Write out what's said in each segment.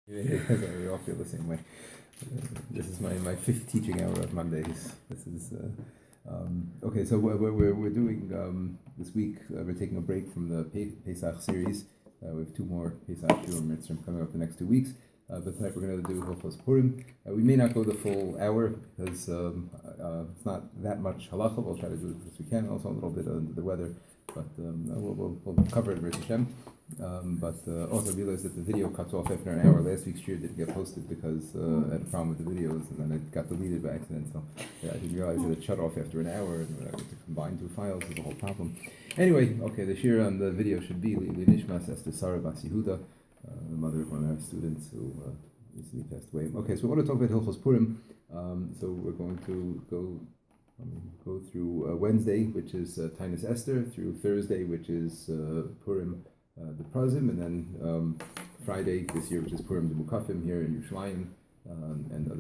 We all feel the same way. This is my fifth teaching hour of Mondays. This is okay. So we're doing this week. We're taking a break from the Pesach series. We have two more Pesach Shiurim coming up the next 2 weeks. But tonight we're going to do Halachot of Purim. We may not go the full hour because it's not that much halacha. We'll try to do it as we can. Also a little bit under the weather, but we'll cover it with Hashem. But also realized that the video cuts off after an hour. Last week's shiur didn't get posted because I had a problem with the videos, and then it got deleted by accident. So I didn't realize that it shut off after an hour, and to combine two files is the whole problem. Anyway, okay, the shiur on the video should be לעילוי נשמת אסתר יהודה, the mother of one of our students who recently passed away. Okay, so we want to talk about Halachot of Purim. So we're going to go through Wednesday, which is Tainus Esther, through Thursday, which is Purim, the Prazim, and then Friday this year, which is Purim the Mukafim here in Yerushalayim, and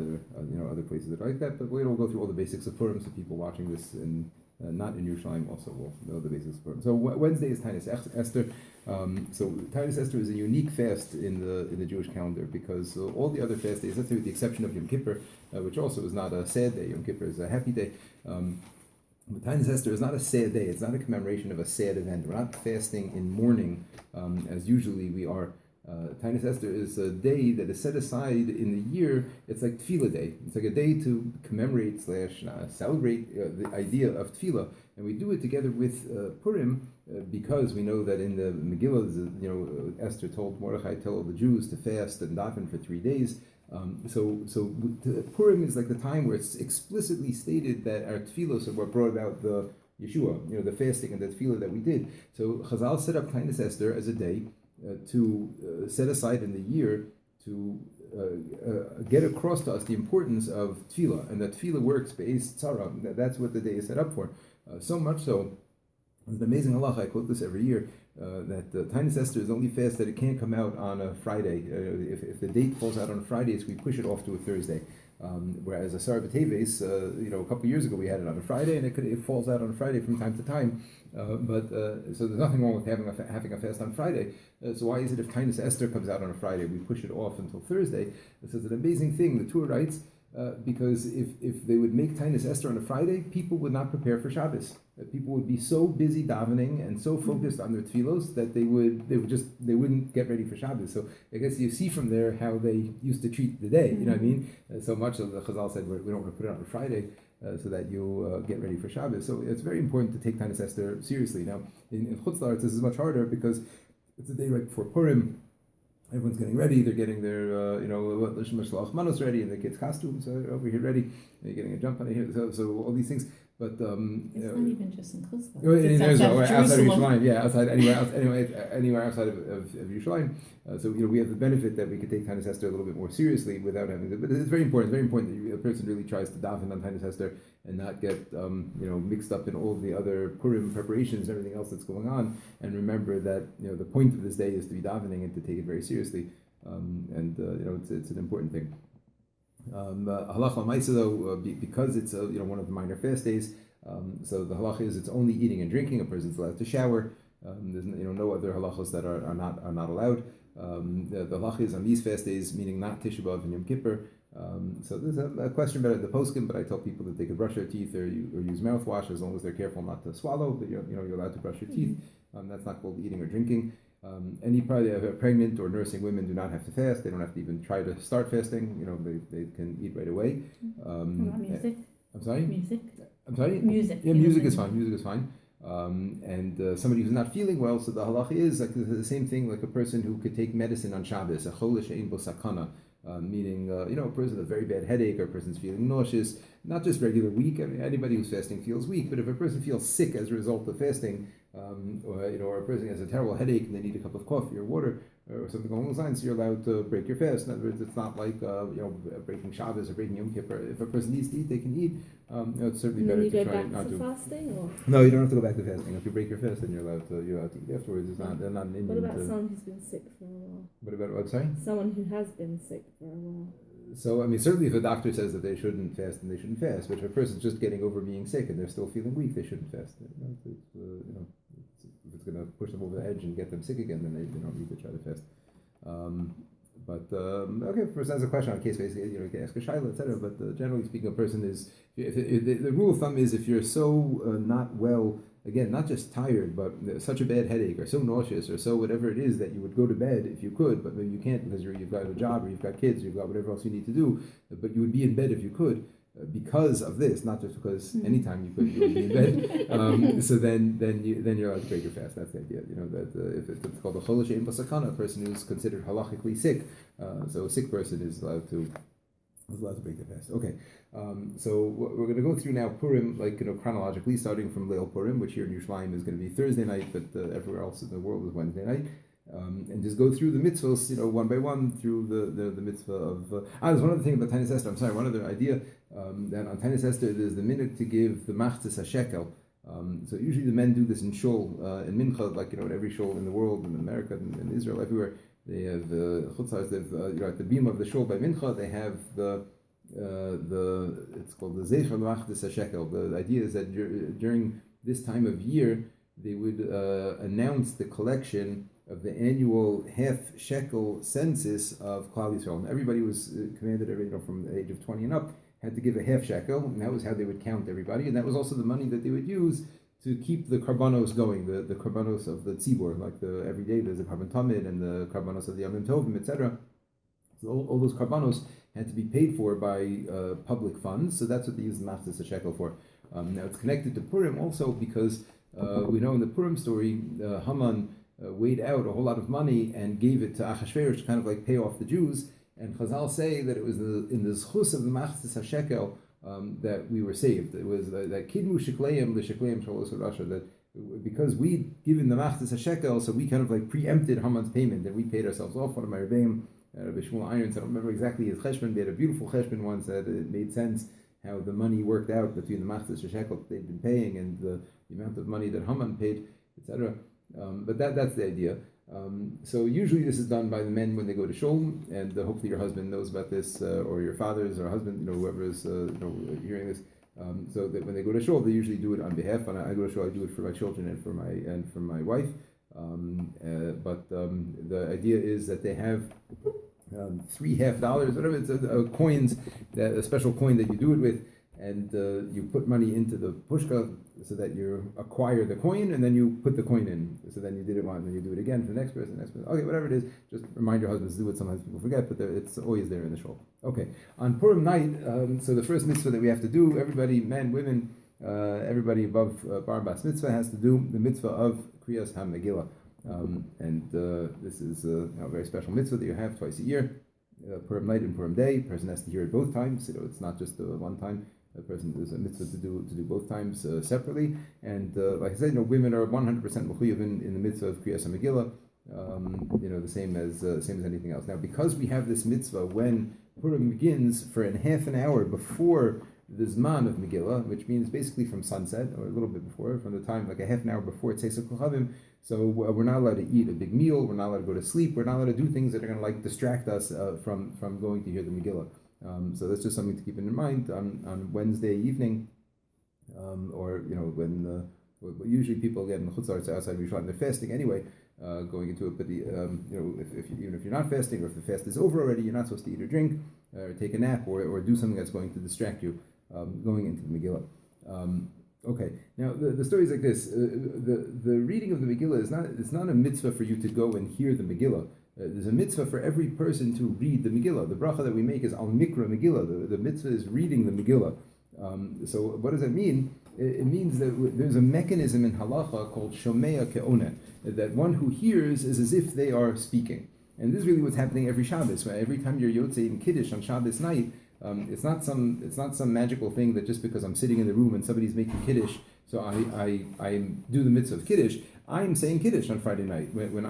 other places that are like that. But we'll go through all the basics of Purim, so people watching this in not in Yerushalayim also will know the basics of Purim. So Wednesday is Tainus Esther. So Tainus Esther is a unique fast in the Jewish calendar because all the other fast days, let's say with the exception of Yom Kippur, which also is not a sad day. Yom Kippur is a happy day. But Tainus Esther is not a sad day. It's not a commemoration of a sad event. We're not fasting in mourning as usually we are. Tainus Esther is a day that is set aside in the year. It's like Tefillah Day. It's like a day to commemorate / celebrate the idea of Tefillah, and we do it together with Purim because we know that in the Megillah, Esther told Mordechai, tell all the Jews to fast and daven for 3 days. So Purim is like the time where it's explicitly stated that our tefillos are what brought about the Yeshua, the fasting and the tefillah that we did. So Chazal set up Tainus Esther as a day to set aside in the year to get across to us the importance of tefillah, and that tefillah works based tzara. That's what the day is set up for. So much so, it's an amazing halacha. I quote this every year. That Tainus Esther is only fast that it can't come out on a Friday. If the date falls out on a Friday, so we push it off to a Thursday. Whereas Asar B'Teves, a couple of years ago we had it on a Friday, and it falls out on a Friday from time to time. So there's nothing wrong with having a fast on Friday. So why is it if Tainus Esther comes out on a Friday, we push it off until Thursday? This is an amazing thing. The Torah writes. Because if they would make Tainus Esther on a Friday, people would not prepare for Shabbos. People would be so busy davening and so focused on their tefillos that they wouldn't get ready for Shabbos. So I guess you see from there how they used to treat the day. You know what I mean? So much of the Chazal said we don't want to put it on a Friday so that you get ready for Shabbos. So it's very important to take Tainus Esther seriously. Now in Chutz La'aretz this is much harder because it's a day right before Purim. Everyone's getting ready. They're getting their, manos ready, and the kids' costumes are over here ready. They're getting a jump on it here. So all these things. But it's not even just in Chutz La'aretz. Outside of Yerushalayim, outside anywhere outside of Yerushalayim. So we have the benefit that we could take Tainus Esther a little bit more seriously without having to. But it's very important. Very important that a person really tries to daven on Tainus Esther and not get mixed up in all the other Purim preparations and everything else that's going on. And remember that the point of this day is to be davening and to take it very seriously. It's an important thing. Halacha Maisa though, because it's one of the minor fast days. So the halacha is it's only eating and drinking. A person's allowed to shower. There's no other halachos that are not allowed. The halacha is on these fast days, meaning not Tisha B'Av and Yom Kippur. So there's a question about it in the poskim, but I tell people that they could brush their teeth or use mouthwash as long as they're careful not to swallow. But you're allowed to brush your teeth. That's not called eating or drinking. Any pregnant or nursing women do not have to fast. They don't have to even try to start fasting. They can eat right away. Music. I'm sorry. Music. I'm sorry. Music. Yeah, music is fine. Music is fine. And somebody who's not feeling well, so the halacha is like the same thing, like a person who could take medicine on Shabbos, a cholish ein bo sakana, meaning a person with a very bad headache, or a person's feeling nauseous, not just regular weak. I mean, anybody who's fasting feels weak, but if a person feels sick as a result of fasting, or a person has a terrible headache and they need a cup of coffee or water or something along those lines, you're allowed to break your fast. In other words, it's not like breaking Shabbos or breaking Yom Kippur. If a person needs to eat, they can eat. It's certainly better to try not to. Fasting, or? No, you don't have to go back to fasting. If you break your fast, then you're allowed to eat afterwards. It's not an Indian. What about someone who's been sick for a while? What about what? Sorry. Someone who has been sick for a while. So, certainly if a doctor says that they shouldn't fast, then they shouldn't fast. But if a person's just getting over being sick and they're still feeling weak, they shouldn't fast. If it's going to push them over the edge and get them sick again, then they don't need to try to fast. Okay, if a person has a question on a case basis, you can ask a shaila, etc. But generally speaking, a person is, the rule of thumb is if you're so not well, again, not just tired, but such a bad headache, or so nauseous, or so whatever it is that you would go to bed if you could, but maybe you can't because you've got a job, or you've got kids, or you've got whatever else you need to do, but you would be in bed if you could. Because of this, not just because anytime you could, you would be in bed. So then you're allowed to break your fast. That's the idea. That if it's called a chol she'ein bo sakana, a person who's considered halachically sick. So a sick person is allowed to break their fast. Okay. So we're going to go through now Purim, chronologically, starting from Leil Purim, which here in Yerushalayim is going to be Thursday night, but everywhere else in the world is Wednesday night. And just go through the mitzvahs, one by one, through the mitzvah of... there's one other thing about Tainis Esther. I'm sorry, one other idea. That on Tainis Esther, there's the minute to give the machzis hashekel. So usually the men do this in shul, in mincha, in every shul in the world, in America, in Israel, everywhere. They have the chutzars, at the beam of the shul by mincha, they have it's called the zecher machzis hashekel. The idea is that during this time of year, they would announce the collection of the annual half shekel census of Klal Yisrael. And everybody was commanded, from the age of 20 and up, had to give a half shekel, and that was how they would count everybody. And that was also the money that they would use to keep the karbanos going, the karbanos of the tzibur, every day there's a karban tamid and the karbanos of the yamim tovim, etc. So all those karbanos had to be paid for by public funds, so that's what they used the machzis shekel for. Now it's connected to Purim also because we know in the Purim story, Haman weighed out a whole lot of money and gave it to Achashverosh to kind of pay off the Jews. And Chazal say that it was in the zchus of the machzis hashekel that we were saved. It was that kidmu shekleim l'shekleim shalos Russia, that because we'd given the machzis hashekel, so we kind of preempted Haman's payment, and we paid ourselves off. One of my rebbeim, Rabbi Shmuel Irons, I don't remember exactly his cheshbon, they had a beautiful cheshbon once that it made sense how the money worked out between the machzis hashekel that they'd been paying and the amount of money that Haman paid, etc. But that's the idea. So usually this is done by the men when they go to shul, and hopefully your husband knows about this, or your fathers or husband, whoever is hearing this. So that when they go to shul, they usually do it on behalf. And I go to shul, I do it for my children and for my wife. But the idea is that they have $3 half, whatever it's coins, a special coin that you do it with. And you put money into the pushka so that you acquire the coin, and then you put the coin in. So then you did it once, and then you do it again for the next person, Okay, whatever it is, just remind your husbands to do it. Sometimes people forget, but it's always there in the shul. Okay, on Purim night, so the first mitzvah that we have to do, everybody, men, women, everybody above bar bas mitzvah has to do the mitzvah of Kriyas HaMegillah. This is a very special mitzvah that you have twice a year, Purim night and Purim day. The person has to hear it both times, it's not just one time. A person is a mitzvah to do both times separately, and like I said, women are 100% mechuyev in the mitzvah of Kriyas HaMegillah, the same as anything else. Now, because we have this mitzvah when Purim begins for half an hour before the Zman of Megillah, which means basically from sunset or a little bit before, from the time a half an hour before Tzeitzah Kochavim. So we're not allowed to eat a big meal. We're not allowed to go to sleep. We're not allowed to do things that are going to distract us from going to hear the Megillah. So that's just something to keep in mind on Wednesday evening, when usually people get in the chutzars outside Yerushalayim, they're fasting anyway, going into it. But even if you're not fasting, or if the fast is over already, you're not supposed to eat or drink, or take a nap, or do something that's going to distract you going into the Megillah. Okay, now the story is like this: the reading of the Megillah it's not a mitzvah for you to go and hear the Megillah. There's a mitzvah for every person to read the Megillah. The bracha that we make is al mikra Megillah. The mitzvah is reading the Megillah. So what does that mean? It means that there's a mechanism in halacha called shomea ke'oneh, that one who hears is as if they are speaking. And this is really what's happening every Shabbos. Right? Every time you're yotzei in Kiddush on Shabbos night, it's not some magical thing that just because I'm sitting in the room and somebody's making Kiddush, so I do the mitzvah of Kiddush. I'm saying Kiddush on Friday night. When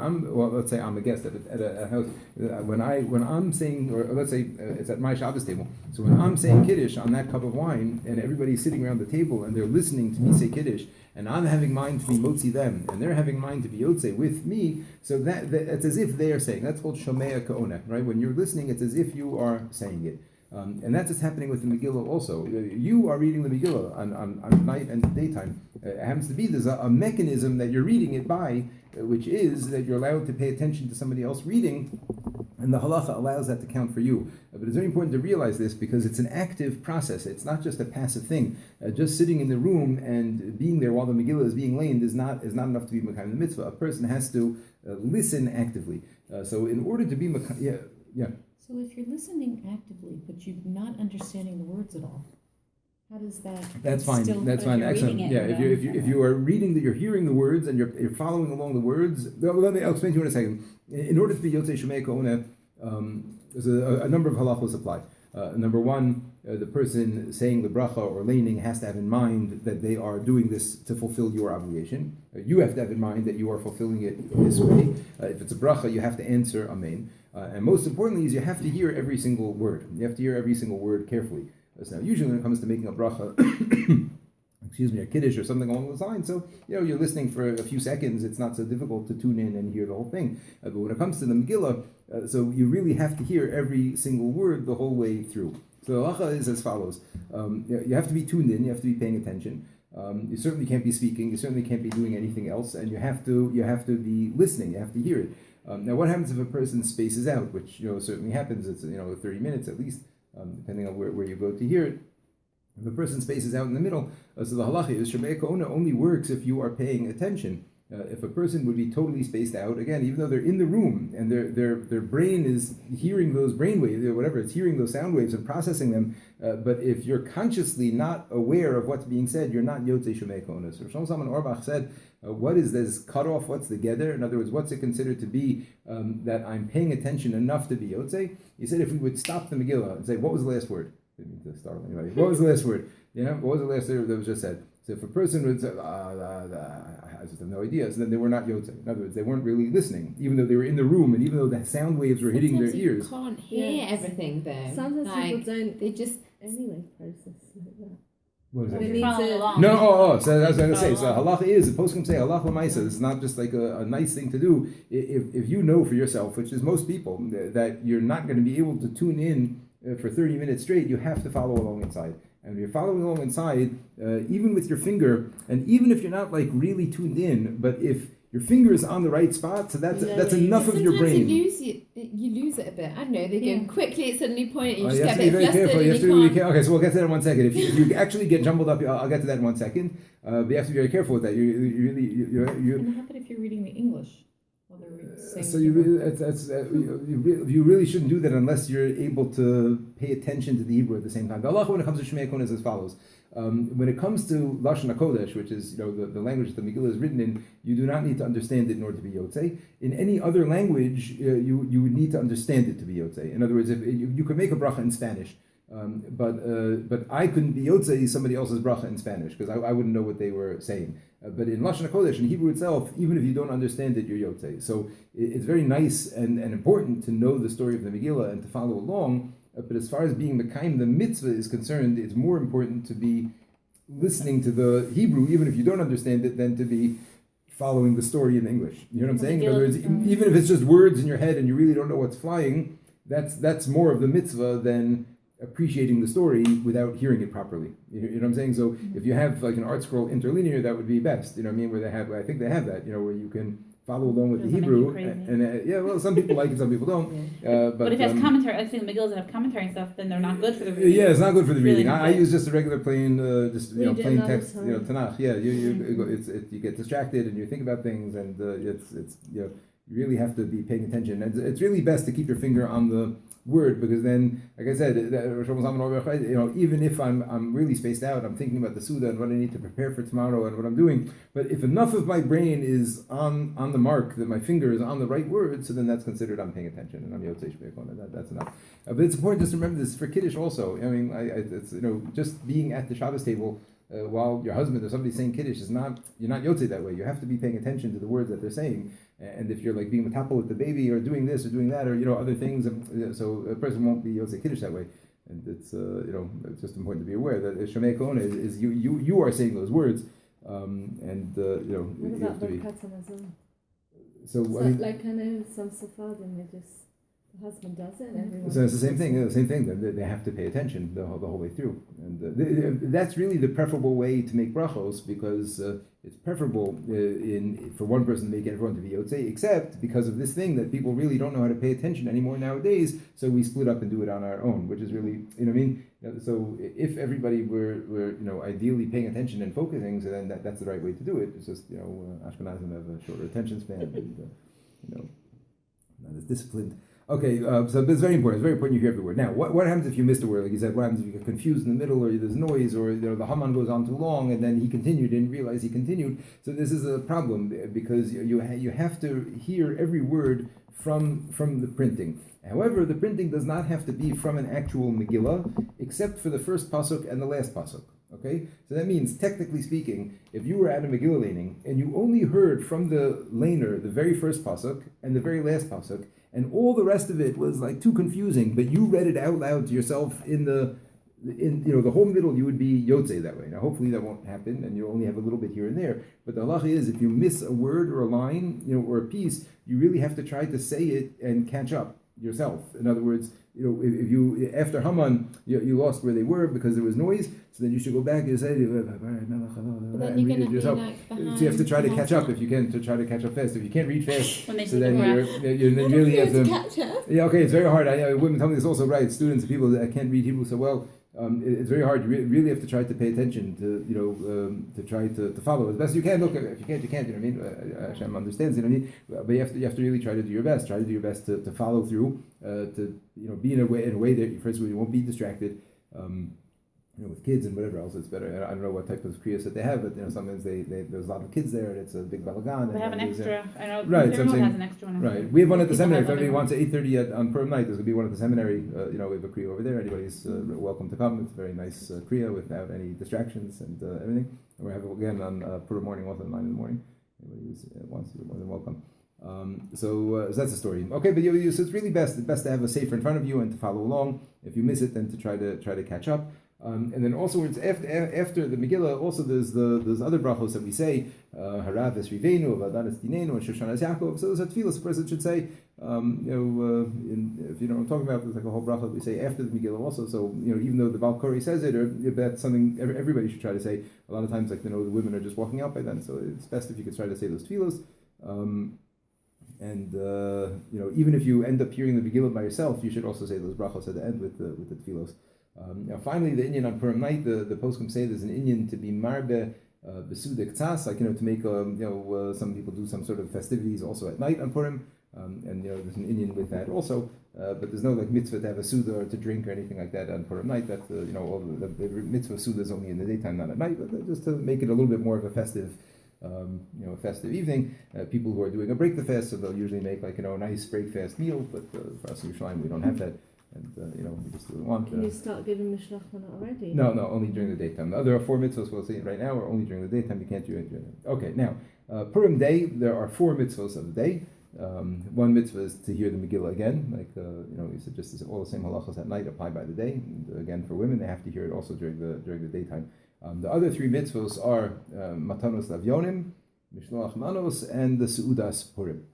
let's say I'm a guest at a house. When I'm saying, or let's say it's at my Shabbos table. So when I'm saying Kiddush on that cup of wine, and everybody's sitting around the table and they're listening to me say Kiddush, and I'm having mind to be motzi them, and they're having mind to be yotze with me. So that it's as if they are saying. That's called shomea ka'oneh, right? When you're listening, it's as if you are saying it. And that's what's happening with the Megillah also. You are reading the Megillah on night and daytime. It happens to be there's a mechanism that you're reading it by, which is that you're allowed to pay attention to somebody else reading, And the halacha allows that to count for you. But it's very important to realize this because it's an active process. It's not just a passive thing. Just sitting in the room and being there while the Megillah is being learned is not enough to be Mekayim the mitzvah. A person has to listen actively. So in order to be Mekayim, yeah. So if you're listening actively, but you're not understanding the words at all, how does that? That's fine. That's fine. Excellent. It, Yeah. If you are reading you're hearing the words and you're following along the words. I'll explain to you in a second. In order to be Yotzei Shemei Kohuna, there's a number of halachos apply. Number one, the person saying the bracha or laning has to have in mind that they are doing this to fulfill your obligation. You have to have in mind that you are fulfilling it this way. If it's a bracha, you have to answer amen. And most importantly is you have to hear every single word. You have to hear every single word carefully. So now, usually when it comes to making a bracha, a kiddush or something along those lines, so you're listening for a few seconds. It's not so difficult to tune in and hear the whole thing. But when it comes to the Megillah, so you really have to hear every single word the whole way through. So the halacha is as follows: you have to be tuned in. You have to be paying attention. You certainly can't be speaking. You certainly can't be doing anything else, and you have to be listening. You have to hear it. Now, what happens if a person spaces out, which certainly happens? It's 30 minutes at least. Depending on where you go to hear it. If a person spaces out in the middle, so the halacha is Shemei Kohuna only works if you are paying attention. If a person would be totally spaced out, again, even though they're in the room and their brain is hearing those brain waves, or whatever, it's hearing those sound waves and processing them, but if you're consciously not aware of what's being said, you're not Yotzei Shemei Kohuna. So Shlomo Zalman Auerbach said, what is this cutoff? What's the gather? In other words, what's it considered to be that I'm paying attention enough to be Yotzei? He said if we would stop the Megillah and say, what was the last word? Didn't mean to startle anybody. What was the last word? What was the last word that was just said? So if a person would say, I just have no idea, so then they were not Yotzei. In other words, they weren't really listening, even though they were in the room and even though the sound waves were hitting their ears. You can't hear everything though. Sometimes people don't. They just anyway process like that. What is They that? need to. No, so that's what I was going to say. So halacha is, the poskim say, halacha l'maisa, it's not just like a nice thing to do. If you know for yourself, which is most people, that you're not going to be able to tune in for 30 minutes straight, you have to follow along inside. And if you're following along inside, even with your finger, and even if you're not like really tuned in, but if your finger is on the right spot, so that's enough of your brain. You lose it a bit. I don't know, they go quickly, it's a new point, and you just you have get to a be bit very flustered careful. You have to be and really you careful. Okay, so we'll get to that in 1 second. If you actually get jumbled up, I'll get to that in 1 second. But you have to be very careful with that. You really. And how about if you're reading the English? So you really shouldn't do that unless you're able to pay attention to the Hebrew at the same time. The halacha when it comes to Shemei Kohuna is as follows. When it comes to Lashon HaKodesh, which is the language that the Megillah is written in, you do not need to understand it in order to be Yotzei. In any other language, you would need to understand it to be Yotzei. In other words, if you could make a bracha in Spanish, but I couldn't be Yotzei somebody else's bracha in Spanish because I wouldn't know what they were saying. But in Lashon HaKodesh, in Hebrew itself, even if you don't understand it, you're Yotzei. So it's very nice and important to know the story of the Megillah and to follow along. But as far as being Mekayim, the mitzvah is concerned, it's more important to be listening to the Hebrew, even if you don't understand it, than to be following the story in English. You know what I'm saying? In other words, even if it's just words in your head and you really don't know what's flying, that's more of the mitzvah than appreciating the story without hearing it properly. You know what I'm saying? So if you have like an art scroll interlinear, that would be best. You know what I mean? Where I think they have that, where you can follow along with the Hebrew. And some people like it, some people don't. But if it has commentary, I think the Megillas that have commentary and stuff, then they're not good for the reading. Yeah, it's not good for the reading. Really I use just a regular plain, plain text, time. Tanakh. Yeah, you get distracted and you think about things, and it's you really have to be paying attention. And it's really best to keep your finger on the word, because then, like I said, even if I'm really spaced out, I'm thinking about the Suda and what I need to prepare for tomorrow and what I'm doing. But if enough of my brain is on the mark, that my finger is on the right word, so then that's considered I'm paying attention and I'm Yotzei Shemei Kohuna. That's enough. But it's important just to remember this for Kiddush also. I mean, it's just being at the Shabbos table while your husband or somebody's saying Kiddush you're not Yotzei that way. You have to be paying attention to the words that they're saying. And if you're like being metapel with the baby or doing this or doing that or other things, so a person won't be Yotzei Kiddush that way. And it's it's just important to be aware that Shemei Kohuna is you are saying those words, and What you have about to the be. pattern as well? So So, I mean, like I know some Sephardim, they just The husband does it, and everyone. So it's the same thing. They have to pay attention the whole way through, and that's really the preferable way to make brachos, because it's preferable for one person to make everyone to be yotzei. Except because of this thing that people really don't know how to pay attention anymore nowadays, so we split up and do it on our own, which is really, you know what I mean. So if everybody were ideally paying attention and focusing, so then that's the right way to do it. It's just Ashkenazim have a shorter attention span, and not as disciplined. Okay, so it's very important. It's very important you hear every word. Now, what happens if you missed a word? Like you said, what happens if you get confused in the middle, or there's noise, or the Haman goes on too long, and then he continued, didn't realize he continued. So this is a problem, because you have to hear every word from the printing. However, the printing does not have to be from an actual Megillah, except for the first pasuk and the last pasuk. Okay, so that means, technically speaking, if you were at a Megillah laning and you only heard from the laner the very first pasuk and the very last pasuk, and all the rest of it was like too confusing, but you read it out loud to yourself in the whole middle, you would be yotzei that way. Now, hopefully that won't happen, and you only have a little bit here and there. But the halacha is, if you miss a word or a line, or a piece, you really have to try to say it and catch up yourself. In other words, if you after Haman you lost where they were because there was noise, so then you should go back and say and read it yourself. So you have to try to catch up if you can, to try to catch up fast. If you can't read fast, so then you really have to catch up. Yeah, okay, it's very hard. Women tell me this also, right? Students and people that can't read Hebrew so well. It's very hard. You really have to try to pay attention to try to follow as best you can. Look, if you can't, you can't. You know what I mean? Hashem understands. You know what I mean? But you have to really try to do your best. Try to do your best to follow through. To be in a way that first of all you won't be distracted. With kids and whatever else, it's better. I don't know what type of kriyas that they have, but sometimes there's a lot of kids there, and it's a big balagan. They have an extra. I know. Right, so I'm saying, has an extra one. Right, we have one at the seminary. If anybody wants at 8:30 on Purim night, there's going to be one at the seminary. We have a kriya over there. Anybody's welcome to come. It's a very nice kriya without any distractions and everything. And we have it again on Purim morning, also at 9 in the morning. Anybody who wants to, more than welcome. So that's the story. Okay, but so it's really best to have a sefer in front of you and to follow along. If you miss it, then to try to catch up. And then also after the Megillah, also there's other brachos that we say, Harav Esrivenu, Vadanas Dinenu, and Shoshanas Yaakov. So those are tefillas a person should say. If you know what I'm talking about, there's like a whole bracha that we say after the Megillah also. So even though the Baal Kori says it, or if that's something everybody should try to say. A lot of times, the women are just walking out by then, so it's best if you could try to say those tefillas. Even if you end up hearing the Megillah by yourself, you should also say those brachos at the end with the tefillos. Now, finally, the inyan on Purim night, the poskim say there's an inyan to be marbe besudek tzas, to make some people do some sort of festivities also at night on Purim, and there's an inyan with that also, but there's no mitzvah to have a suda or to drink or anything like that on Purim night. That all the mitzvah suda is only in the daytime, not at night, but just to make it a little bit more of a festive. Festive evening. People who are doing a break the fast, so they'll usually make a nice break fast meal. But for us in Yerushalayim, we don't have that, and we just don't want. Can you start giving Mishlach Mana already? No, only during the daytime. There are 4 mitzvahs we'll say right now, or only during the daytime. You can't do it during. Okay, now Purim day. There are 4 mitzvahs of the day. One mitzvah is to hear the Megillah again, we said just all the same halachos at night apply by the day. And again, for women, they have to hear it also during the daytime. The other 3 mitzvahs are Matanos Lavyonim, Mishloach Manos, and the Seudas Purim.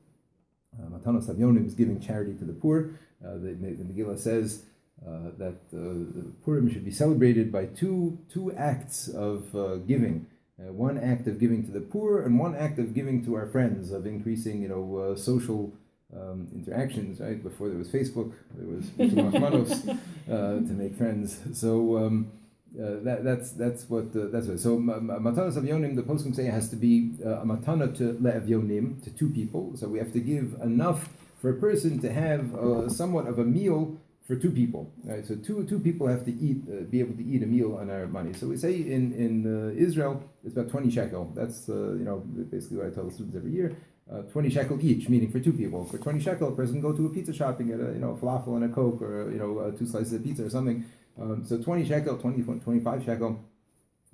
Matanos Lavyonim is giving charity to the poor. The Megillah says that Purim should be celebrated by two acts of giving. One act of giving to the poor, and one act of giving to our friends, of increasing, social interactions. Right before there was Facebook, there was Mishloach Manos to make friends. So. That's what. So matanas avyonim, the poskim say, has to be a matana to le'avyonim, to 2 people. So we have to give enough for a person to have somewhat of a meal for 2 people. Right. So two people have to eat, be able to eat a meal on our money. So we say in Israel it's about 20 shekel. That's basically what I tell the students every year. 20 shekel each, meaning for 2 people. For 20 shekel, a person can go to a pizza shop and get a falafel and a Coke, or 2 slices of pizza or something. So 20 shekel, 25 shekel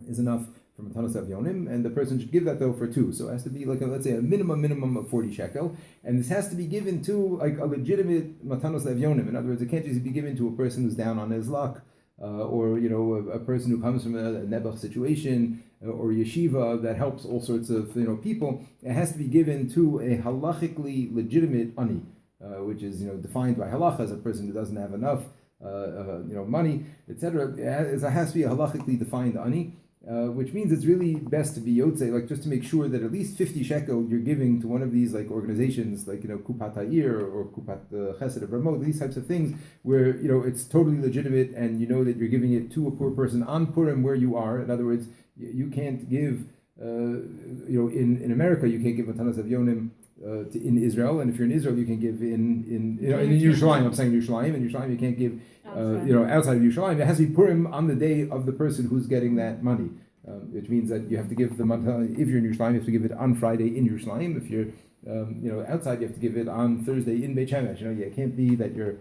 is enough for Matanos Avyonim, and the person should give that though for 2. So it has to be let's say a minimum of 40 shekel, and this has to be given to a legitimate Matanos Avyonim. In other words, it can't just be given to a person who's down on his luck, or a person who comes from a nebuch situation, or yeshiva that helps all sorts of people. It has to be given to a halachically legitimate ani. which is defined by halacha as a person who doesn't have enough money, etc. It has to be a halachically defined ani. Which means it's really best to be yotzei, like just to make sure that at least 50 shekel you're giving to one of these like organizations, like Kupat Ha'ir or Kupat Chesed of Ramot, these types of things where it's totally legitimate and you know that you're giving it to a poor person on Purim where you are. In other words, you can't give, in America you can't give Matanas Avyonim in Israel, and if you're in Israel you can give in Yerushalayim. I'm saying Yerushalayim. In Yerushalayim you can't give outside of Yerushalayim. It has to be Purim on the day of the person who's getting that money, which means that you have to give the matana. If you're in Yerushalayim, you have to give it on Friday in Yerushalayim. If you're outside, you have to give it on Thursday in Beit Shemesh. It can't be that you're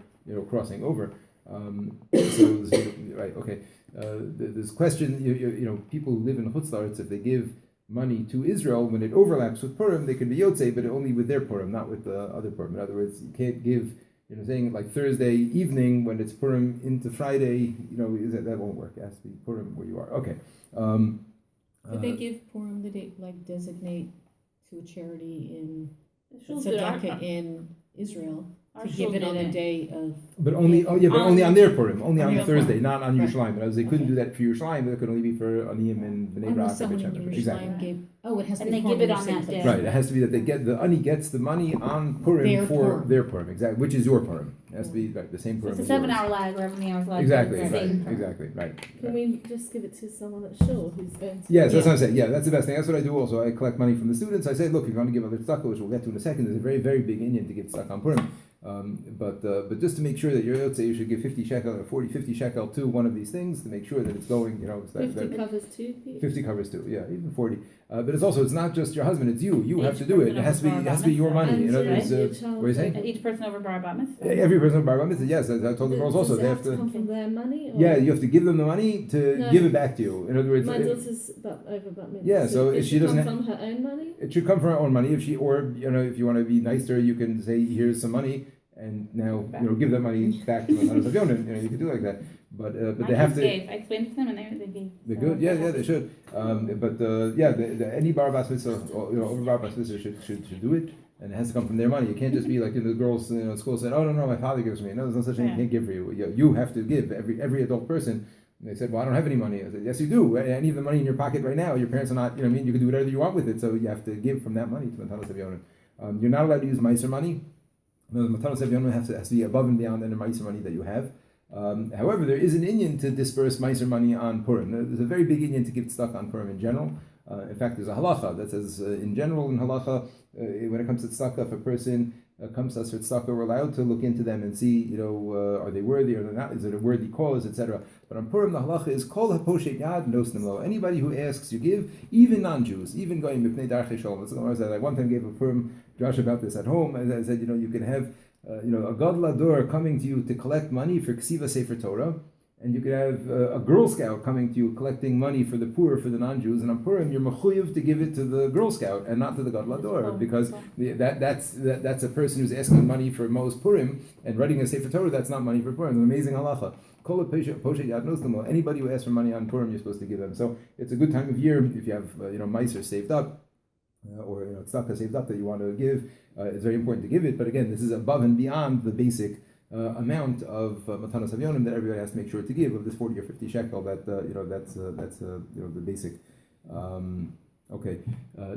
crossing over. Right, okay. This question, people who live in Chutz La'aretz, if they give money to Israel, when it overlaps with Purim, they can be yotzei, but only with their Purim, not with the other Purim. In other words, you can't give, saying like Thursday evening when it's Purim into Friday, that won't work. It has to be Purim where you are. Okay. Could they give Purim, did they designate to a charity in Shuls do it. tzedakah in Israel Our to give it shuls on don't a do day of? But only on their Purim, only On on their Thursday, Purim. not on Right. Yerushalayim. Because they couldn't Okay. do that for Yerushalayim, it could only be for Aniyim and Bnei Brak. Unless someone in Exactly. Yerushalayim gave, it has to And be they Purim give it in on the same that place. day. Right, it has to be that the Ani gets the money on Purim Their for Purim. their Purim, exactly, which is your Purim. It has to be the same Purim. It's a as yours. 7-hour lag, or every hour's lag. Exactly, It's the right, same time. exactly, right. Can we just give it to someone at shul who's going to? Yes, that's what I'm saying. Yeah, that's the best thing. That's what I do also. I collect money from the students. I say, look, if you want to give other tzedakah, which we'll get to in a second, there's a very, very big inyan to give tzedakah on Purim. But just to make sure that you're yotzei, you should give 50 shekel or 50 shekel to one of these things to make sure that it's going, 50 covers 2 people. 50 covers too, yeah, even 40. But it's not just your husband; it's you. You have Each to do it. person It has to be. over It has to be your money. And In other words, your what child are you saying? And each person over bar bat mitzvah. Every person of Bar Mitzvah, yes. I told the girls also Does they it have to. come from their money? Or? Yeah, you have to give them the money to No. give it back to you. In other words, My daughter's over bat mitzvah. Yeah, so it if she should doesn't come from her own money. it should come from her own money. If she if you want to be nicer, you can say, "Here's some money," and now give that money back to Matanas Avyonim. You can do like that. But My they have kids to. gave. I explained to them, and they gave. They're So good. Yeah, they're they should. Any bar bas mitzvah, over bar bas mitzvah should do it, and it has to come from their money. You can't just be like the girls in school said, "Oh no, my father gives me." No, there's no such thing. Yeah. He can't give for you. You have to give. Every adult person. And they said, "Well, I don't have any money." I said, "Yes, you do. Any of the money in your pocket right now, your parents are not. You can do whatever you want with it. So you have to give from that money to Matanas Avyonim. You're not allowed to use meiser money. No, the Matanas Avyonim has to be above and beyond any meiser money that you have. However, there is an inyan to disperse meiser money on Purim. There's a very big inyan to give tzedakah on Purim in general. In fact, there's a halacha that says, in general, in halacha, when it comes to tzedakah, if a person comes to us for tzedakah, we're allowed to look into them and see, are they worthy or not? Is it a worthy cause, etc. But on Purim, the halacha is kol haposhet yad nosnim lo. Anybody who asks, you give, even non-Jews, even going mipnei darchei shalom. I one time gave a Purim Josh about this at home, and I said, you can have a gadlador coming to you to collect money for ksiva sefer Torah, and you could have a Girl Scout coming to you collecting money for the poor, for the non-Jews, and on Purim you're mechuyev to give it to the Girl Scout and not to the gadlador, because that's a person who's asking money for most Purim and writing a sefer Torah. That's not money for Purim. An amazing halacha. Anybody who asks for money on Purim, you're supposed to give them. So it's a good time of year if you have meiser saved up. Or tzedakah saved up that you want to give, it's very important to give it. But again, this is above and beyond the basic amount of Matanas Avyonim that everybody has to make sure to give of this 40 or 50 shekel. That's the basic. Okay,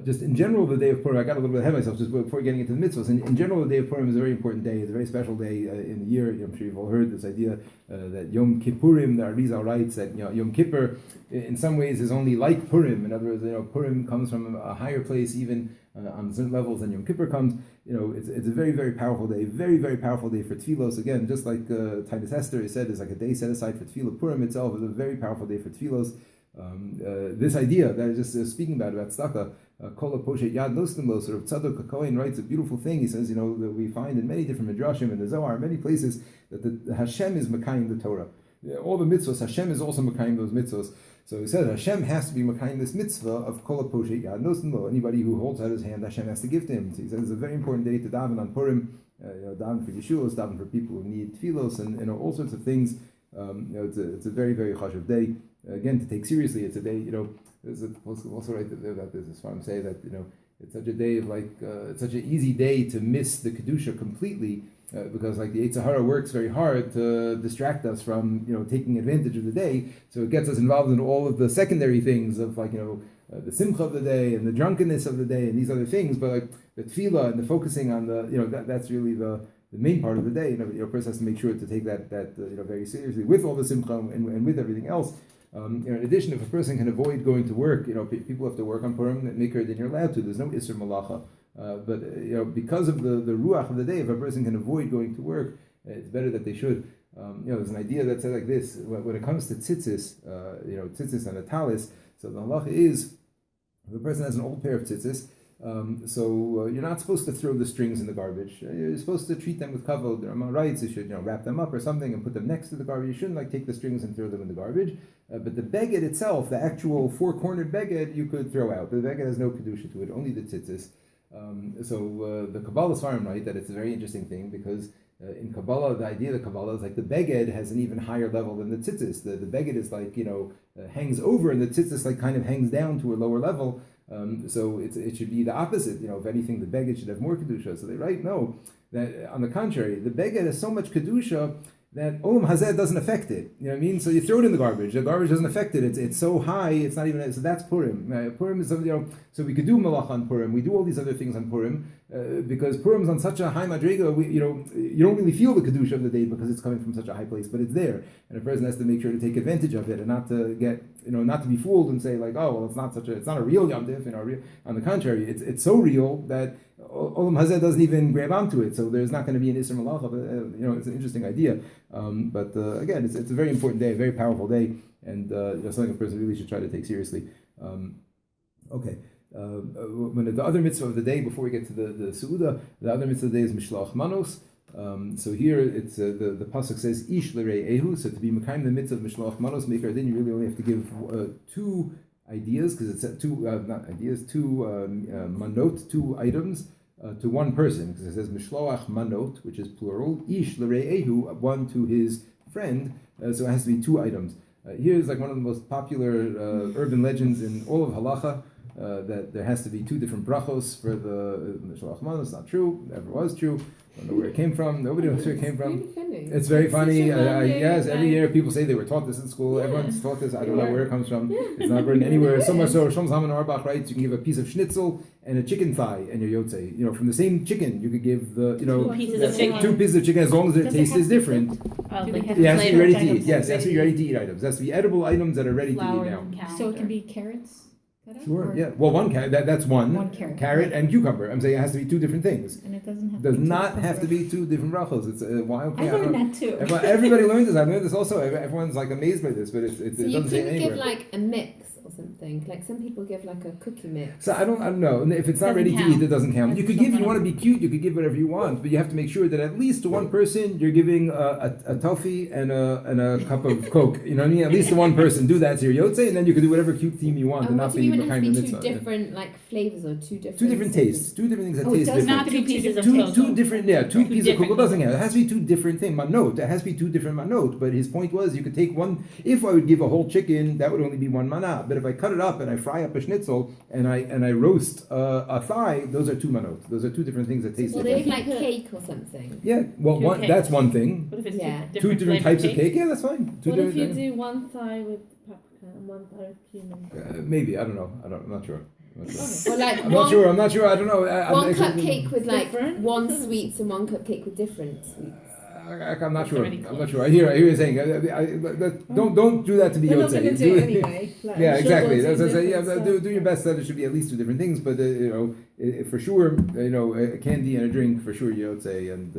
just in general, the day of Purim, I got a little bit ahead of myself just before getting into the mitzvahs. In general, the day of Purim is a very important day. It's a very special day in the year. I'm sure you've all heard this idea that Yom Kippurim, the Arizal writes that Yom Kippur, in some ways, is only like Purim. In other words, Purim comes from a higher place, even on certain levels than Yom Kippur comes. It's a very, very powerful day. Very, very powerful day for tefillos. Again, just like Titus Esther, he said, is like a day set aside for tefillah. Purim itself is a very powerful day for tefillos. This idea that I was just speaking about tzedakah, kol poshet yad nosnim lo, sort of Tzadok Kohen writes a beautiful thing. He says, that we find in many different midrashim in the Zohar, many places, that the Hashem is mekayim the Torah. All the mitzvahs, Hashem is also mekayim those mitzvahs. So he says Hashem has to be mekayim this mitzvah of kol poshet yad nosnim lo. Anybody who holds out his hand, Hashem has to give to him. So he says it's a very important day to daven on Purim, daven for Yeshuos, daven for people who need tefillos, and all sorts of things. It's a very, very chashuv day. Again, to take seriously, it's a day. There's also right about this. As far as say that it's such a day of it's such an easy day to miss the kedusha completely. because like the Yetzer Hara works very hard to distract us from taking advantage of the day, so it gets us involved in all of the secondary things of like the simcha of the day and the drunkenness of the day and these other things. But like the tefillah and the focusing on the that's really the main part of the day. A person has to make sure to take that very seriously with all the simcha and with everything else. In addition, if a person can avoid going to work, people have to work on Purim, Mikra, then you're allowed to. There's no Isser Malacha. But because of the ruach of the day, if a person can avoid going to work, it's better that they should. There's an idea that said like this: when it comes to tzitzis, tzitzis and a talis. So the halacha is, if a person has an old pair of tzitzis, you're not supposed to throw the strings in the garbage. You're supposed to treat them with kavod. There are rights. You should wrap them up or something and put them next to the garbage. You shouldn't take the strings and throw them in the garbage. But the beged itself, the actual four-cornered beged, you could throw out. The beged has no kedusha to it, only the tzitzis. The Kabbalah Svarim write that it's a very interesting thing because in Kabbalah, the idea of the Kabbalah is like the beged has an even higher level than the tzitzis. The beged is like, hangs over, and the tzitzis like kind of hangs down to a lower level. So it should be the opposite. If anything, the beged should have more kedusha. So they write, no, that on the contrary, the beged has so much kedusha that Olam Hazeh doesn't affect it. You know what I mean? So you throw it in the garbage. The garbage doesn't affect it. It's so high. It's not even. So that's Purim. Purim is So we could do malach on Purim. We do all these other things on Purim because Purim's on such a high madriga. You don't really feel the kedusha of the day because it's coming from such a high place, but it's there, and a person has to make sure to take advantage of it and not to get not to be fooled and say like, oh well, it's not a real Yom Tif. On the contrary, it's so real that Olam Hazeh doesn't even grab onto it. So there's not going to be an Isser Malacha. But it's an interesting idea. But again, it's a very important day, a very powerful day, and something a person really should try to take seriously. When the other mitzvah of the day, before we get to the Seudah, the other mitzvah of the day is Mishloach Manos. So here it's the pasuk says Ish L'rei Ehu. So to be Mekayim the mitzvah of Mishloach Manos, Maker, then you really only have to give two ideas, because it's two manot, two items to one person, because it says Mishloach Manot, which is plural, Ish L'rei Ehu, one to his friend. So it has to be two items. Here's like one of the most popular urban legends in all of halacha. That there has to be two different brachos for the Mishloach Manos. Not true. Never was true. Don't know where it came from. Nobody knows where it came from. Really funny. It's very funny. Yes, every year people say they were taught this in school. Everyone's taught this. I don't know where it comes from. It's not written anywhere. So much so, Shlomo Zalman Auerbach writes, you can give a piece of schnitzel and a chicken thigh and your yotzei. From the same chicken, you could give two pieces of chicken. Two pieces of chicken, as long as their taste is different. It It has to be ready to eat. Yes, it has to be ready to eat items. It has to be edible items that are ready to eat now. So it can be carrots? Sure, yeah. Well, one carrot, that's one. One carrot. Carrot and cucumber. I'm saying it has to be two different things. And it doesn't have Does to be not two have to be two different brachos. It's wild. I learned that too. Everybody learned this. I learned this also. Everyone's like amazed by this, but it So doesn't you say can anywhere. give like a mix or something. Like some people give like a cookie mix. So I don't know. And if it's not Doesn't ready to count. eat, it doesn't count. That's You could so give. You funny. want to be cute. You could give whatever you want, but you have to make sure that at least to one person you're giving a toffee and a cup of Coke. You know what I mean? At least to one person. Do that to your yotzei, and then you can do whatever cute theme you want, and And not what do you be mean it has behind to the be two mitzvah. different like flavors or two different Two different tastes. Two different things that Oh, it taste does different. Not two pieces of Two toast. different, two pieces of different kugel doesn't count. It has to be two different things. Manot, it has to be two different manot. But his point was, you could take one. If I would give a whole chicken, that would only be one mana. But if I cut it up and I fry up a schnitzel and I roast a thigh, those are two manot. Those are two different things that taste Or they different. give like cake or something. Yeah, well, Two cakes. that's one thing. What if it's Yeah. Two different types of cake. Yeah, that's fine. Two What if you different. do one thigh with paprika and one thigh with cumin? Maybe I don't know. I'm not sure. Or like I'm not sure. I'm not sure. I don't know. one actually- cupcake with like Different? one sweets and one cupcake with different sweets. I'm not sure. already I'm not sure. I hear you saying. Don't do that to be We're not yotzei. going to do it anyway. Like, Yeah, I'm sure exactly. we'll That's, do yeah, different do stuff. your best that it should be at least two different things, but for sure, a candy and a drink for sure yotzei, and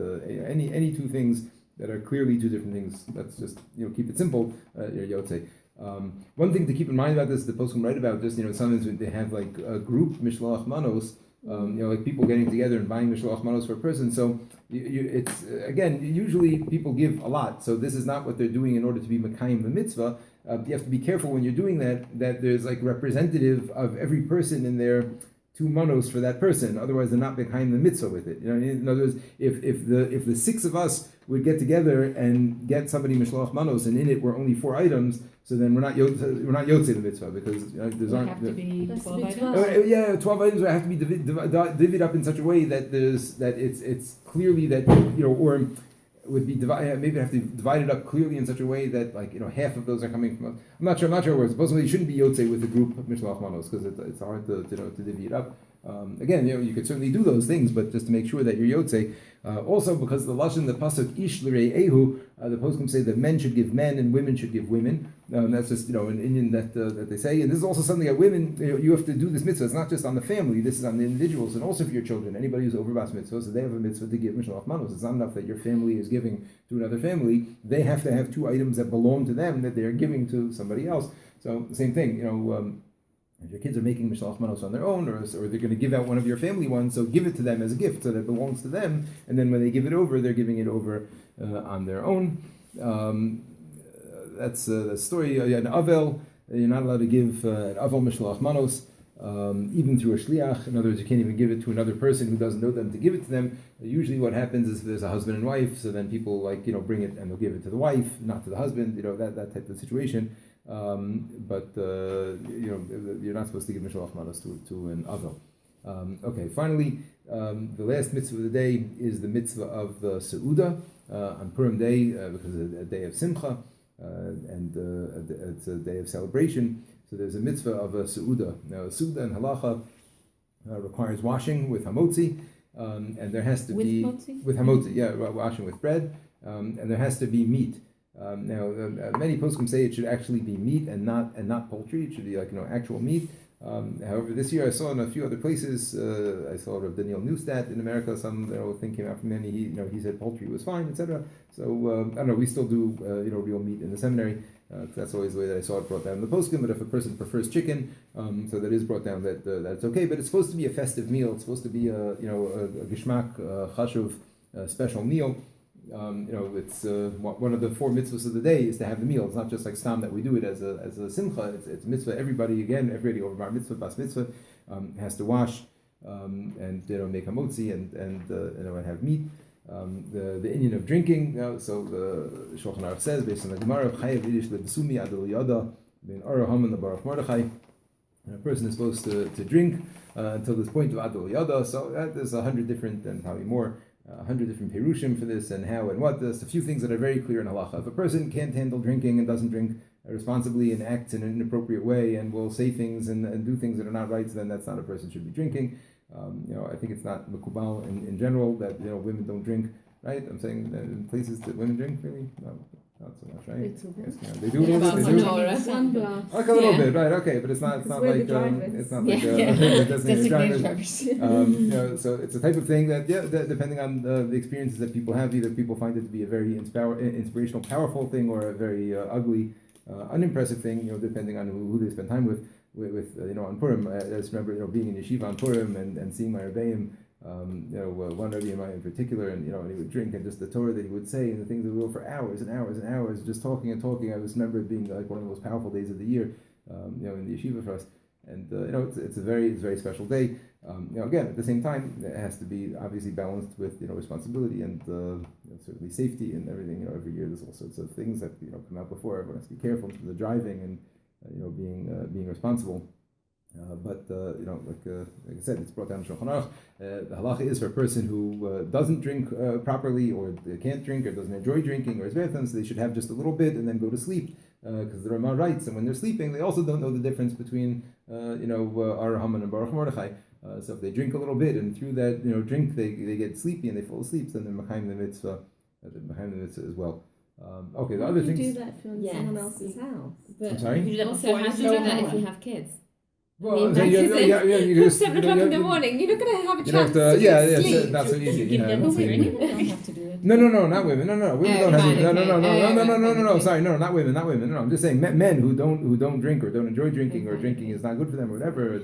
any two things that are clearly two different things. That's just keep it simple. Yotzei. One thing to keep in mind about this, the poskim write about just sometimes when they have like a group mishloach manos. Like people getting together and buying mishloach manos for a person. So it's again, usually people give a lot. So this is not what they're doing in order to be mekayim the mitzvah. You have to be careful when you're doing that there's like representative of every person in there 2 manos for that person. Otherwise, they're not behind the mitzvah with it. You know what I mean? In other words, if the 6 of us would get together and get somebody mishloach manos, and in it were only 4 items, so then we're not yotze the mitzvah, because there's Would aren't. have to be Has to 12 be items? 12. Yeah, 12 items would have to be divvied up in such a way that it's clearly that, or would be divided. Maybe have to divide it up clearly in such a way that, like, half of those are coming from. I'm not sure where. Supposedly, you shouldn't be yotze with the group of mishloach manos, because it's hard to divvy it up. Again, you could certainly do those things, but just to make sure that you're yotze. Also, because the lashon, the pasuk ish l'rei ehu, the poskim say that men should give men and women should give women. That's just an Indian that they say, and this is also something that women you have to do this mitzvah. It's not just on the family; this is on the individuals, and also for your children. Anybody who's over bas mitzvah, so they have a mitzvah to give mishloach manos. It's not enough that your family is giving to another family; they have to have 2 items that belong to them that they are giving to somebody else. So same thing, if your kids are making mishloach manos on their own, or they're going to give out one of your family ones, so give it to them as a gift, so that it belongs to them. And then when they give it over, they're giving it over on their own. That's the story. An avel, you're not allowed to give an avel mishloach manos, even through a shliach. In other words, you can't even give it to another person who doesn't know them to give it to them. Usually, what happens is there's a husband and wife, so then people bring it and they'll give it to the wife, not to the husband. That type of situation. But you're not supposed to give mishloach manos to an avel. Okay, finally, the last mitzvah of the day is the mitzvah of Seuda on Purim Day, because it's a day of simcha, and it's a day of celebration. So there's a mitzvah of Seuda. Now, Seuda and halacha requires washing with hamotzi, and there has to be with hamotzi, washing with bread, and there has to be meat. Many poskim say it should actually be meat and not poultry. It should be actual meat. However, this year I saw in a few other places. I saw Rav Daniel Neustadt in America. Some thing came out from him. He said poultry was fine, etc. So I don't know. We still do real meat in the seminary. That's always the way that I saw it brought down in the poskim. But if a person prefers chicken, so that is brought down that's okay. But it's supposed to be a festive meal. It's supposed to be a gishmak chashuv special meal. It's one of the 4 mitzvahs of the day is to have the meal. It's not just like stam that we do it as a simcha. It's mitzvah. Everybody over bar mitzvah, bas mitzvah, has to wash and make hamotzi and have meat. The Indian of drinking. So the Shulchan Aruch says, based on the Gemara, chayav yidish lebesumi adol yada ben ara haman lebarach Mordechai. A person is supposed to drink until this point of adol yada. So there's 100 different, and probably more. 100 different perushim for this and how and what. There's a few things that are very clear in halacha. If a person can't handle drinking and doesn't drink responsibly and acts in an inappropriate way and will say things and do things that are not right, then that's not a person should be drinking. I think it's not mekubal in general that women don't drink. Right? I'm saying that in places that women drink, really? No, not so much, right? Little bit. Yes, they do. They do. One glass. Like a little bit, right? Okay, but it's not like it's not like designated drivers. So it's a type of thing that depending on the experiences that people have, either people find it to be a very inspirational, powerful thing, or a very ugly, unimpressive thing. Depending on who they spend time with on Purim. I just remember being in yeshiva on Purim and seeing my rebbeim. One Rebbe in particular, and he would drink, and just the Torah that he would say, and the things that we go for hours and hours and hours, just talking and talking. I just remember it being like one of the most powerful days of the year, in the yeshiva for us. And it's a very special day. Again, at the same time, it has to be obviously balanced with responsibility and certainly safety and everything. Every year there's all sorts of things that come out before. Everyone has to be careful in the driving and being responsible. But like I said, it's brought down in Shulchan Aruch. The halacha is for a person who doesn't drink properly, or can't drink, or doesn't enjoy drinking, or is very so they should have just a little bit and then go to sleep, because the Ramah writes, and when they're sleeping, they also don't know the difference between Ar Haman and Baruch Mordechai. So if they drink a little bit, and through that drink they get sleepy and they fall asleep, then they're behind the mitzvah as well. Okay, the other things. You do that if you're in someone else's house. But I'm sorry? You do that also, before how you do you do do that it? if you have kids? Well, You just 7 o'clock in the morning. You're not going to have a chance to sleep. Not so easy. Give them a Women week. don't have to do it. No, not women. No, women don't have to. No. Sorry, no, not women. No, I'm just saying men who don't drink or don't enjoy drinking, or drinking is not good for them or whatever.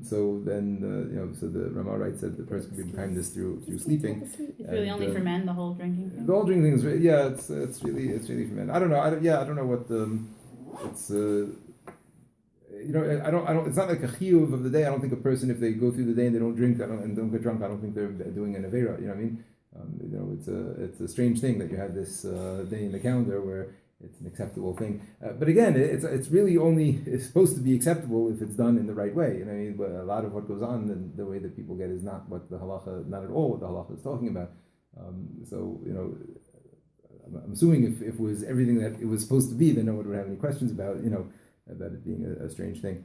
So then, so the Ramah writes that the person can be behind this through sleeping. It's really only for men, the whole drinking thing. The whole drinking thing is it's really for men. I don't know what it's. I don't. It's not like a chiyuv of the day. I don't think a person, if they go through the day and they don't drink and don't get drunk, I don't think they're doing an avera. You know what I mean? It's a strange thing that you have this day in the calendar where it's an acceptable thing. But again, it's really only it's supposed to be acceptable if it's done in the right way. You know what I mean? But a lot of what goes on, the way that people get is not what the halacha, not at all what the halacha is talking about. So I'm assuming if it was everything that it was supposed to be, then no one would have any questions about about it being a strange thing.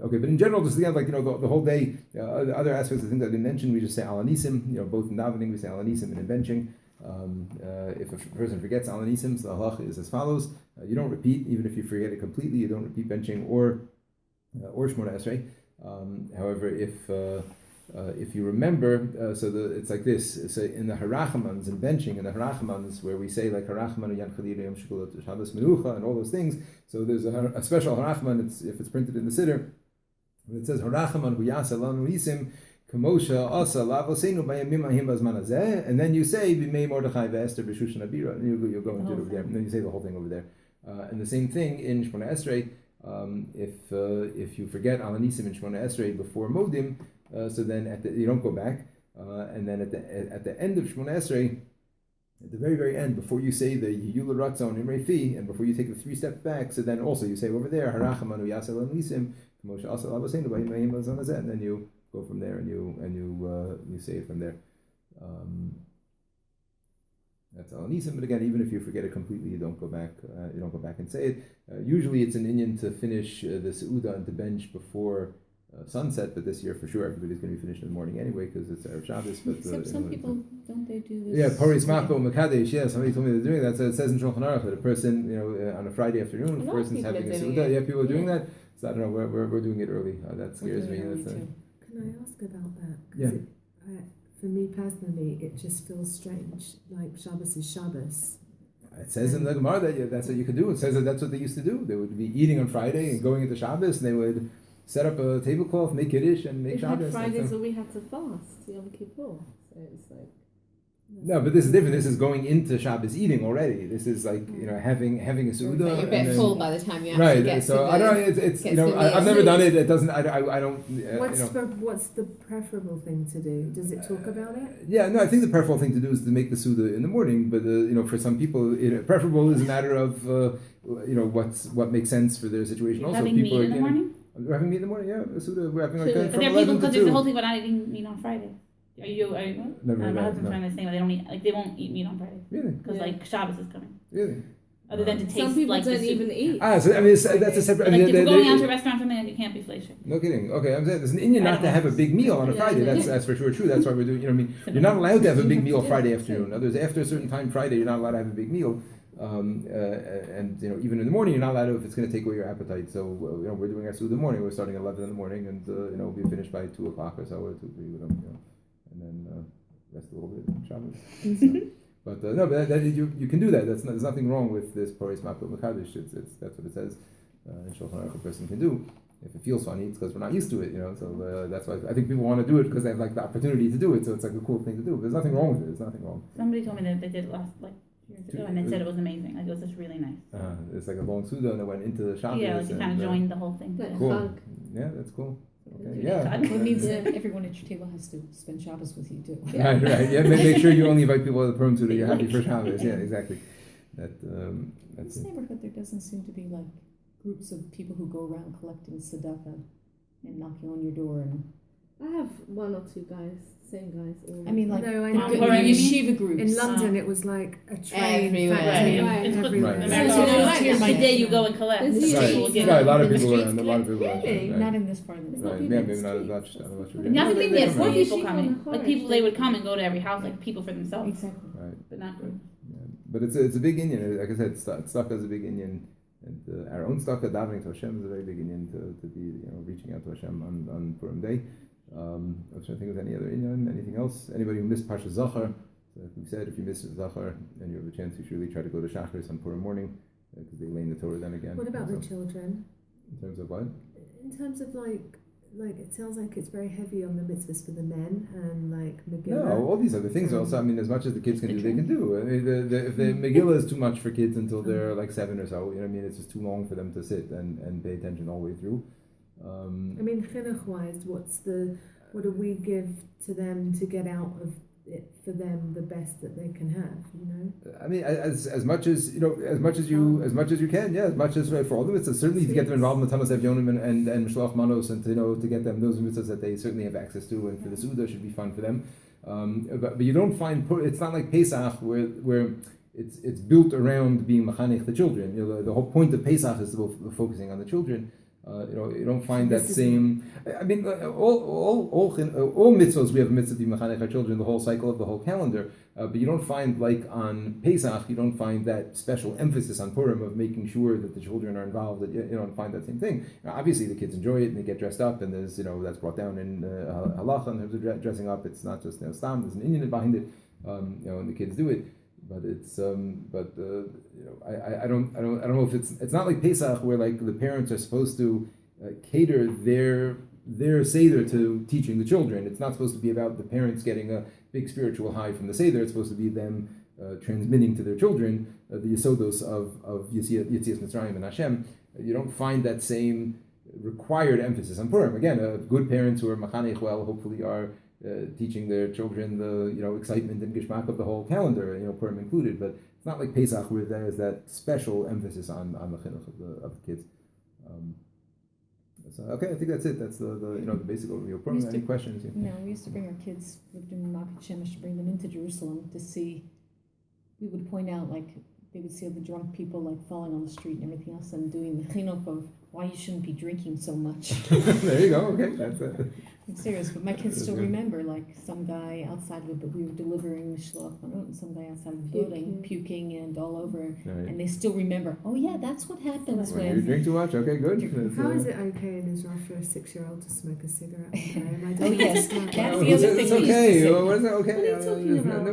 Okay, but in general, just again, the whole day, the other aspects of things I didn't mention, we just say al anisim. Both in davening we say al anisim and in benching. If a person forgets al anisim, so the halach is as follows: you don't repeat, even if you forget it completely. You don't repeat benching or shmona esrei. However, if you remember, it's like this. So in the harachamans and benching, in the harachamans where we say like harachman yan chadira yom shekulat Shabbos menucha and all those things. So there's a special harachman. If it's printed in the siddur, it says harachaman hu yasa lanu isim kamosha asa lavosenu bayamim ahim bazman hazeh, and then you say b'mei Mordechai ve'Esther b'shushan abira, and you go into it over there, and then you say the whole thing over there. And the same thing in Shmona Esrei. If you forget al anisim in Shmona Esrei before modim. So then you don't go back, and then at the end of Shmona Esrei, at the very, very end, before you say the Yula Ratzon Imrei Fi, and before you take the 3 steps back, so then also you say over there, Harachamanu Yasel Anisim, Moshe Asal Abasenu Ba'im Bazanazet, and then you go from there and you say it from there. That's al anisim, but again, even if you forget it completely, you don't go back. You don't go back and say it. Usually, it's an inyan to finish the seuda and to bench before sunset, but this year for sure everybody's going to be finished in the morning anyway because it's Erev Shabbos. But except some people don't they do this? Yeah, Paris Mako Makadesh. Yeah, somebody told me they're doing that. So it says in Shulchan Aruch that a person, on a Friday afternoon, if a person's having a seuda. Yeah, people are doing that. So I don't know. We're doing it early. That scares me. Can I ask about that? Yeah. For me personally, it just feels strange. Like Shabbos is Shabbos. It says in the Gemara that that's what you could do. It says that that's what they used to do. They would be eating on Friday and going into Shabbos, and they would set up a tablecloth, make Kiddush, and make Shabbos. Fridays where we had to fast, Yom Kippur. So it's like... No, but this is different. This is going into Shabbos eating already. This is like having a seuda. You're a bit full by the time you actually get so to I don't know. It's I've never done it. It doesn't. I don't. What's the preferable thing to do? Does it talk about it? Yeah, no. I think the preferable thing to do is to make the seuda in the morning. But for some people, preferable is a matter of what makes sense for their situation. Also, having people meat in the morning. We're having meat in the morning. Yeah, a seuda. We're having But from there are 11 people to because 2. there's the whole thing about not eating meat on Friday. Are you? No, my husband's trying to say they don't eat, they won't eat meat on Friday. Really? Because Shabbos is coming. Really? Other than to taste Some people like don't even eat. So I mean, that's a separate. Like if you're going out to a restaurant or something, like you can't be fleishing. No kidding. Okay, I'm saying there's an Indian not to have a big meal on a Friday. That's for sure true. That's why we're doing. You're not allowed to have a big meal Friday afternoon. In other words, after a certain time Friday, you're not allowed to have a big meal. And even in the morning, you're not allowed to if it's going to take away your appetite. So we're doing our seudah in the morning. We're starting at 11 in the morning, and we'll be finished by 2 o'clock or so, or 2, 3, and then rest a little bit on Shabbos. But you can do that. There's nothing wrong with this Paris Mako Mekadosh. That's what it says in Shulchan Aruch. A person can do. If it feels funny, it's because we're not used to it. So that's why I think people want to do it because they have like the opportunity to do it. So it's like a cool thing to do. But there's nothing wrong with it. There's nothing wrong. Somebody told me that they did it last years ago, and they said it was amazing. Like it was just really nice. It's like a long seudah, and it went into the Shabbos. Yeah, like you kind of joined the whole thing. Cool. Yeah, that's cool. Okay. Yeah. Well, it means that everyone at your table has to spend Shabbos with you too. Right. Yeah, make sure you only invite people to the Purim so that you're happy for Shabbos. Yeah, exactly. That's In this neighborhood, there doesn't seem to be like groups of people who go around collecting tzedakah and knocking on your door and. I have 1 or 2 guys, same guys. I mean, like no, I the know. yeshiva groups. In London, it was like a train Everywhere. factory Right. It's everywhere. the day you go and collect. Right, a lot of people are. A lot of people are. Really? Not in this part of the Right. Yeah, maybe not as much. Not even There's more no people yeshiva coming. on the Like people, they would come and go to every house, like people for themselves, Exactly. Right. but not. But it's a big Indian. Like I said, tzedakah is a big Indian, and our own tzedakah davening to Hashem is a very big Indian to be reaching out to Hashem on Purim Day. I was trying to think of any other Indian, anything else. Anybody who missed Parsha Zachar, like we said, if you missed Zachar and you have a chance, you should really try to go to Shacharis on Purim morning because they lay in the Torah then again. What about the children? In terms of what? In terms of like like it sounds like it's very heavy on the mitzvahs for the men and like Megillah. No, all these other things also. I mean, as much as the kids can do, they can do. I mean, if the Megillah is too much for kids until they're like 7 or so, you know what I mean? It's just too long for them to sit and pay attention all the way through. I mean, chinuch-wise, what do we give to them to get out of it for them the best that they can have? You know. I mean, as much as you can, yeah, as much as for all of it. So certainly to get them involved in the Tanos Evyonim and Mishloach Manos, and to get them those mitzvahs that they certainly have access to, and for the Suda should be fun for them. But you don't find it's not like Pesach where it's built around being machanech the children. You know, the whole point of Pesach is focusing on the children. You don't find that same. I mean, all mitzvahs we have a mitzvah to machanech our children, the whole cycle of the whole calendar. But you don't find, like on Pesach, you don't find that special emphasis on Purim of making sure that the children are involved. That you don't find that same thing. Now, obviously, the kids enjoy it and they get dressed up, and there's that's brought down in halacha in terms of dressing up. It's not just stam. There's an Indian behind it. And the kids do it. But it's I don't know if it's not like Pesach where like the parents are supposed to cater their seder to teaching the children. It's not supposed to be about the parents getting a big spiritual high from the seder. It's supposed to be them transmitting to their children the yesodos of Yetzias Mitzrayim and Hashem. You don't find that same required emphasis on Purim. Again, good parents who are machanech well hopefully are teaching their children the excitement and gishmak of the whole calendar, Purim included. But it's not like Pesach where there is that special emphasis on the chinuch of the kids. So okay, I think that's it. That's the basic overview of Purim. Any questions? No, we used to bring our kids, lived in Makat Shemesh, to bring them into Jerusalem to see. We would point out, like, they would see all the drunk people like falling on the street and everything else, and doing the chinuch of why you shouldn't be drinking so much. There you go. Okay, that's it. I'm serious, but my kids still remember, like, some guy outside of it, we were delivering Mishloach Manot, and some guy outside of the building puking and all over, and they still remember, oh yeah, that's what happens when you drink too much. Okay, good. How is it okay in Israel for a 6-year-old to smoke a cigarette? Oh yes, that's the other thing. It's okay. What is that okay? What are you talking about?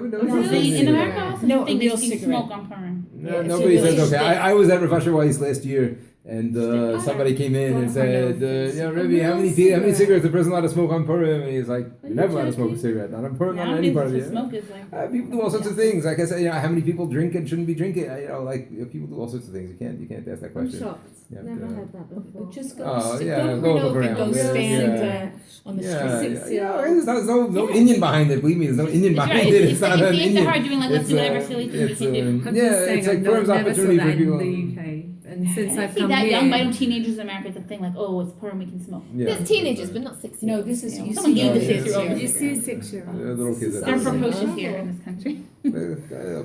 In America, I also no, think real they can cigarette. smoke on Purim. No, nobody says okay. I was at Rav Asher Weiss last year, and somebody came in and said, Rebbe, how many cigarettes a person allowed to smoke on Purim? And he's like, you're never allowed to smoke a cigarette. Not on Purim, not on any part of the year. Smoke is like, people do all sorts of things. Like I said, how many people drink and shouldn't be drinking? People do all sorts of things. You can't ask that question. I'm shocked. Never heard that before. Just go look around. Go stand on the street. There's no Indian behind it. Believe me, there's no Indian behind it. It's not an Indian. hard doing like let's do whatever silly thing we can do. It's like Purim's opportunity for people. In the UK. And since I've see come that here, young, but I know teenagers in America, it's a thing like, oh, it's Purim, we can smoke. Yeah. There's teenagers, but not 16. No, this is Someone gave the 6-year-olds. you see a 6-year-old. Little kids. They're precocious here in this country.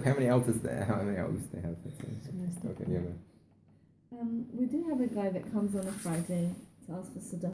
How many outlets they have? Okay, yeah. We do have a guy that comes on a Friday to ask for Sadaqah.